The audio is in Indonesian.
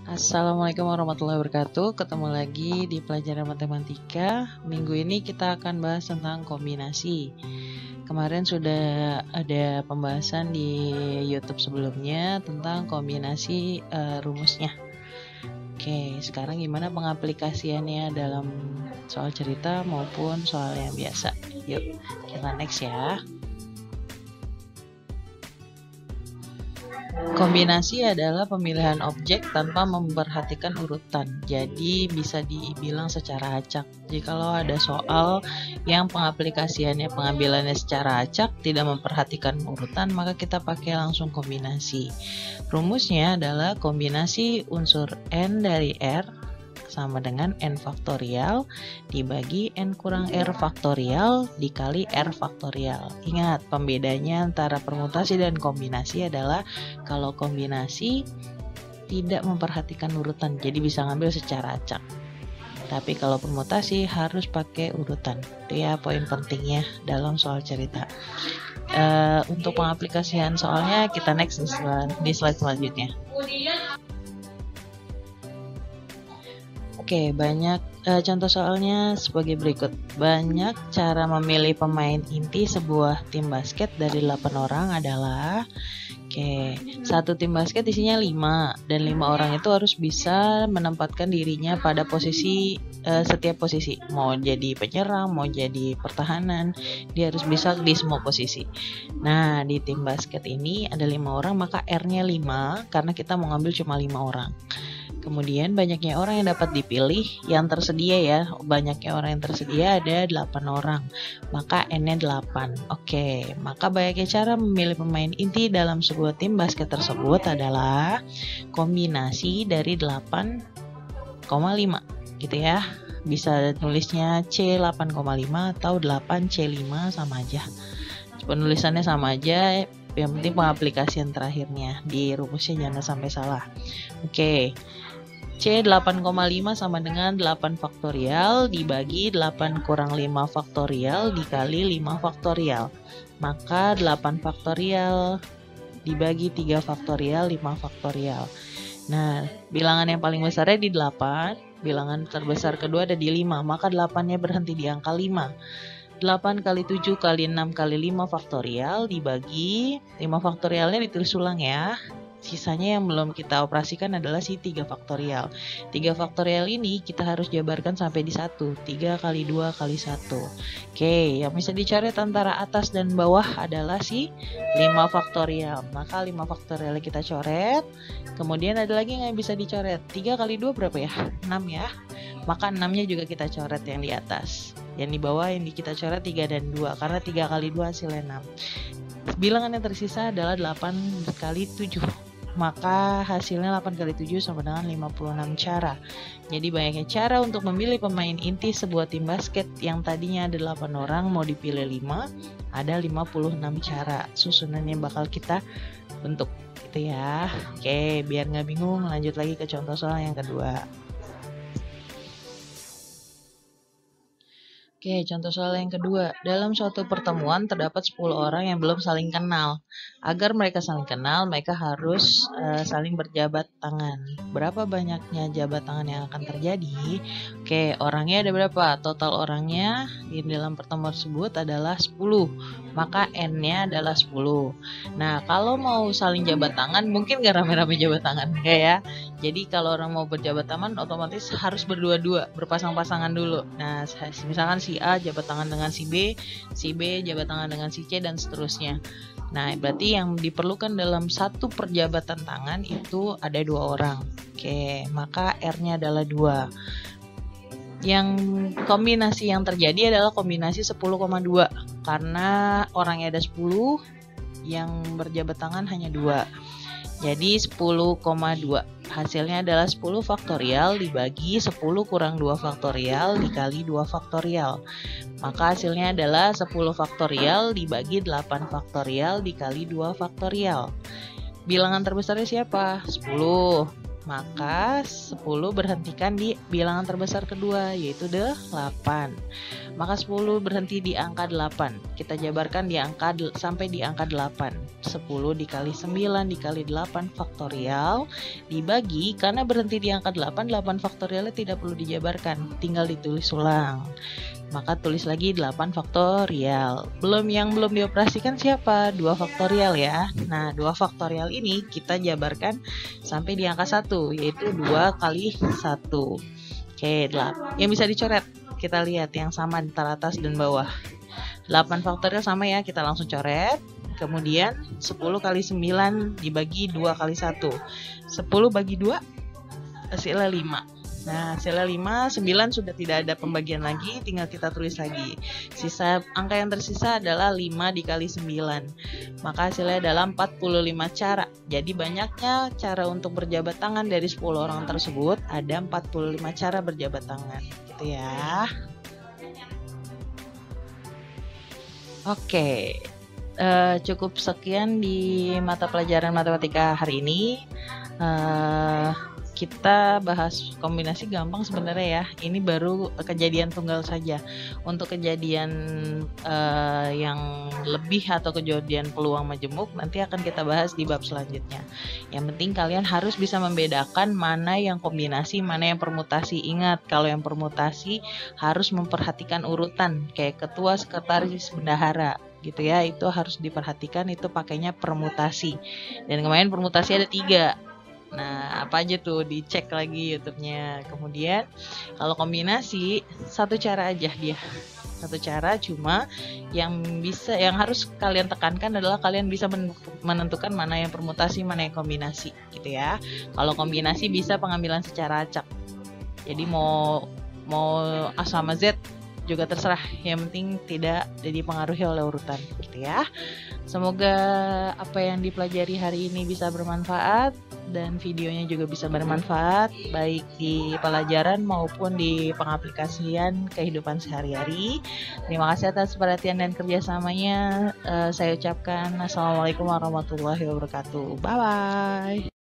Assalamualaikum warahmatullahi wabarakatuh. Ketemu lagi di pelajaran matematika. Minggu ini kita akan bahas tentang kombinasi. Kemarin sudah ada pembahasan di YouTube sebelumnya tentang kombinasi rumusnya. Oke, sekarang gimana pengaplikasiannya dalam soal cerita maupun soal yang biasa. Yuk, kita next ya. Kombinasi adalah pemilihan objek tanpa memperhatikan urutan. Jadi bisa dibilang secara acak. Jikalau ada soal yang pengambilannya secara acak, tidak memperhatikan urutan, maka kita pakai langsung kombinasi. Rumusnya adalah kombinasi unsur n dari r sama dengan n faktorial dibagi n kurang r faktorial dikali r faktorial. Ingat, pembedanya antara permutasi dan kombinasi adalah kalau kombinasi tidak memperhatikan urutan, jadi bisa ngambil secara acak. Tapi kalau permutasi harus pakai urutan. Itu ya poin pentingnya dalam soal cerita. Untuk pengaplikasian soalnya kita next di slide selanjutnya. Oke, banyak contoh soalnya sebagai berikut. Banyak cara memilih pemain inti sebuah tim basket dari 8 orang adalah satu tim basket isinya 5 dan 5 orang itu harus bisa menempatkan dirinya pada posisi setiap posisi. Mau jadi penyerang, mau jadi pertahanan, dia harus bisa di semua posisi. Nah, di tim basket ini ada 5 orang, maka R-nya 5 karena kita mau ngambil cuma 5 orang. Kemudian banyaknya orang yang dapat dipilih yang tersedia ya. Banyaknya orang yang tersedia ada 8 orang. Maka N-nya 8. Oke, maka banyaknya cara memilih pemain inti dalam sebuah tim basket tersebut adalah kombinasi dari 8,5 gitu ya. Bisa tulisnya C 8,5 atau 8C5 sama aja. Penulisannya sama aja. Yang penting pengaplikasian terakhirnya di rumusnya jangan sampai salah. Oke. C 8,5 sama dengan 8 faktorial dibagi 8 kurang 5 faktorial dikali 5 faktorial. Maka 8 faktorial dibagi 3 faktorial 5 faktorial. Nah, bilangan yang paling besarnya di 8, bilangan terbesar kedua ada di 5, maka 8-nya berhenti di angka 5. 8 kali 7 kali 6 kali 5 faktorial dibagi 5 faktorialnya ditulis ulang ya. Sisanya yang belum kita operasikan adalah si 3 faktorial. 3 faktorial ini kita harus jabarkan sampai di 1. 3 kali 2 kali 1. Oke, yang bisa dicoret antara atas dan bawah adalah si 5 faktorial. Maka 5 faktorial kita coret. Kemudian ada lagi yang bisa dicoret. 3 kali 2 berapa ya? 6 ya. Maka 6-nya juga kita coret yang di atas. Yang di bawah yang kita coret 3 dan 2. Karena 3 kali 2 hasilnya 6. Bilangan yang tersisa adalah 8 kali 7. Maka hasilnya 8 kali 7 sama dengan 56 cara. Jadi banyaknya cara untuk memilih pemain inti sebuah tim basket yang tadinya ada 8 orang mau dipilih 5, ada 56 cara. Susunannya bakal kita bentuk gitu ya. Oke, biar nggak bingung lanjut lagi ke contoh soal yang kedua. Oke, contoh soal yang kedua. Dalam suatu pertemuan terdapat 10 orang yang belum saling kenal. Agar mereka saling kenal, mereka harus saling berjabat tangan. Berapa banyaknya jabat tangan yang akan terjadi? Oke, orangnya ada berapa? Total orangnya di dalam pertemuan tersebut adalah 10. Maka N-nya adalah 10. Nah, kalau mau saling jabat tangan, mungkin gak rame-rame jabat tangan. Ya. Jadi kalau orang mau berjabat tangan, otomatis harus berdua-dua, berpasang-pasangan dulu. Nah, misalkan si A jabat tangan dengan si B jabat tangan dengan si C, dan seterusnya. Nah, berarti yang diperlukan dalam satu perjabatan tangan itu ada 2 orang. Oke, maka R-nya adalah 2. Yang kombinasi yang terjadi adalah kombinasi 10,2. Karena orangnya ada 10, yang berjabat tangan hanya 2. Jadi 10,2. Hasilnya adalah 10 faktorial dibagi 10 kurang 2 faktorial dikali 2 faktorial. Maka hasilnya adalah 10 faktorial dibagi 8 faktorial dikali 2 faktorial. Bilangan terbesarnya siapa? 10. maka 10 berhentikan di bilangan terbesar kedua, yaitu 8. Maka 10 berhenti di angka 8. Kita jabarkan di angka sampai di angka 8. 10 dikali 9 dikali 8 faktorial dibagi, karena berhenti di angka 8, 8 faktorialnya tidak perlu dijabarkan, tinggal ditulis ulang. Maka tulis lagi 8 faktorial. Yang belum dioperasikan siapa? 2 faktorial ya. Nah, 2 faktorial ini kita jabarkan sampai di angka 1, yaitu 2 kali 1. Oke, yang bisa dicoret. Kita lihat yang sama antara atas dan bawah. 8 faktorial sama ya, kita langsung coret. Kemudian 10 kali 9 dibagi 2 kali 1. 10 bagi 2 hasilnya 5. Nah, hasilnya 5, 9 sudah tidak ada pembagian lagi, tinggal kita tulis lagi. Sisa angka yang tersisa adalah 5 dikali 9. Maka hasilnya adalah 45 cara. Jadi banyaknya cara untuk berjabat tangan dari 10 orang tersebut, ada 45 cara berjabat tangan. Gitu ya. Oke. Cukup sekian di mata pelajaran matematika hari ini. Kita bahas kombinasi gampang sebenarnya ya. Ini baru kejadian tunggal saja. Untuk kejadian yang lebih atau kejadian peluang majemuk nanti akan kita bahas di bab selanjutnya. Yang penting kalian harus bisa membedakan mana yang kombinasi, mana yang permutasi. Ingat, kalau yang permutasi harus memperhatikan urutan, kayak ketua, sekretaris, bendahara gitu ya. Itu harus diperhatikan, itu pakainya permutasi. Dan kemarin permutasi ada 3. Nah, apa aja tuh, dicek lagi YouTube-nya. Kemudian kalau kombinasi, satu cara aja dia. Satu cara, cuma yang harus kalian tekankan adalah kalian bisa menentukan mana yang permutasi, mana yang kombinasi gitu ya. Kalau kombinasi bisa pengambilan secara acak. Jadi mau A sama Z juga terserah, yang penting tidak dipengaruhi oleh urutan gitu ya. Semoga apa yang dipelajari hari ini bisa bermanfaat dan videonya juga bisa bermanfaat baik di pelajaran maupun di pengaplikasian kehidupan sehari-hari. Terima kasih atas perhatian dan kerjasamanya. Saya ucapkan assalamualaikum warahmatullahi wabarakatuh. Bye bye.